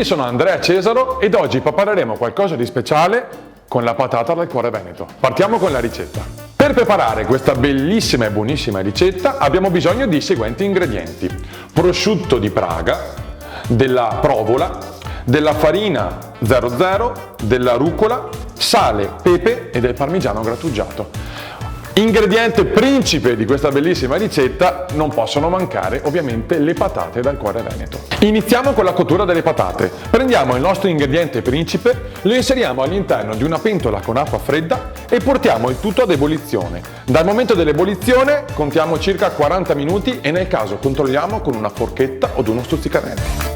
tutti, sono Andrea Cesaro ed oggi prepareremo qualcosa di speciale con la patata del cuore veneto. Partiamo con la ricetta. Per preparare questa bellissima e buonissima ricetta abbiamo bisogno di seguenti ingredienti: prosciutto di Praga, della provola, della farina 00, della rucola, sale, pepe e del parmigiano grattugiato. Ingrediente principe di questa bellissima ricetta non possono mancare ovviamente le patate dal cuore veneto. Iniziamo con la cottura delle patate. Prendiamo il nostro ingrediente principe, lo inseriamo all'interno di una pentola con acqua fredda e portiamo il tutto ad ebollizione. Dal momento dell'ebollizione contiamo circa 40 minuti e nel caso controlliamo con una forchetta o uno stuzzicadenti.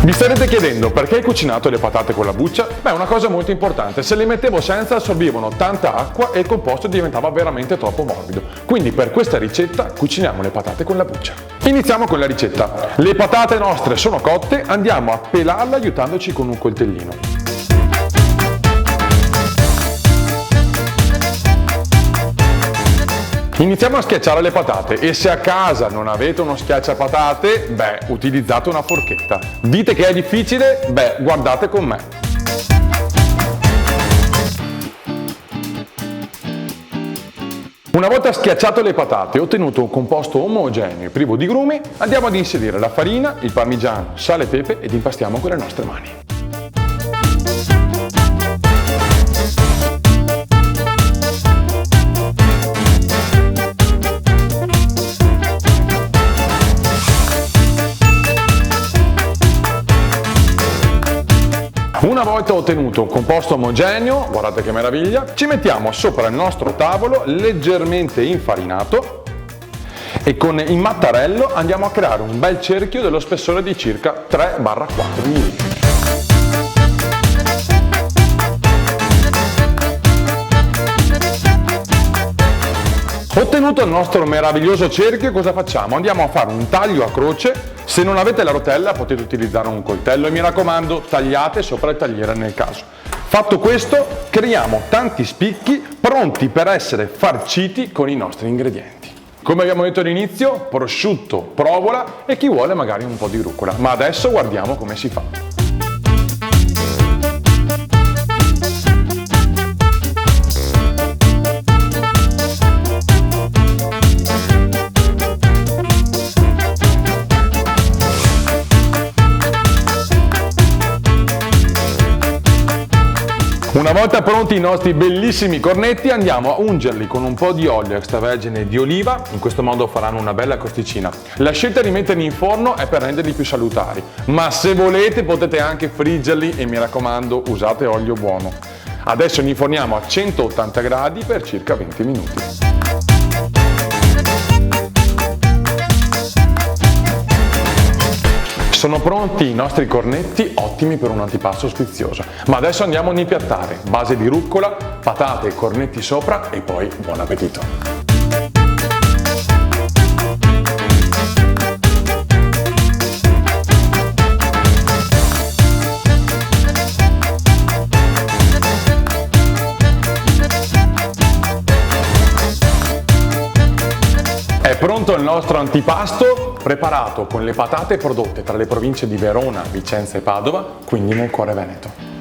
Vi starete chiedendo perché hai cucinato le patate con la buccia? Beh, è una cosa molto importante: se le mettevo senza assorbivano tanta acqua e il composto diventava veramente troppo morbido. Quindi per questa ricetta cuciniamo le patate con la buccia. Iniziamo con la ricetta. Le patate nostre sono cotte, andiamo a pelarle aiutandoci con un coltellino. Iniziamo a schiacciare le patate e se a casa non avete uno schiacciapatate, beh, utilizzate una forchetta. Dite che è difficile? Beh, guardate con me. Una volta schiacciate le patate e ottenuto un composto omogeneo e privo di grumi, andiamo ad inserire la farina, il parmigiano, sale e pepe ed impastiamo con le nostre mani. Una volta ottenuto un composto omogeneo, guardate che meraviglia, ci mettiamo sopra il nostro tavolo leggermente infarinato e con il mattarello andiamo a creare un bel cerchio dello spessore di circa 3-4 mm. Ottenuto il nostro meraviglioso cerchio, cosa facciamo? Andiamo a fare un taglio a croce. Se non avete la rotella potete utilizzare un coltello e mi raccomando tagliate sopra il tagliere nel caso. Fatto questo, creiamo tanti spicchi pronti per essere farciti con i nostri ingredienti. Come abbiamo detto all'inizio, prosciutto, provola e chi vuole magari un po' di rucola. Ma adesso guardiamo come si fa. Una volta pronti i nostri bellissimi cornetti andiamo a ungerli con un po' di olio extravergine di oliva, in questo modo faranno una bella crosticina. La scelta di metterli in forno è per renderli più salutari, ma se volete potete anche friggerli e mi raccomando usate olio buono. Adesso li inforniamo a 180 gradi per circa 20 minuti. Sono pronti i nostri cornetti, ottimi per un antipasto sfizioso. Ma adesso andiamo a impiattare. Base di rucola, patate e cornetti sopra e poi buon appetito! È pronto il nostro antipasto preparato con le patate prodotte tra le province di Verona, Vicenza e Padova, quindi nel cuore veneto.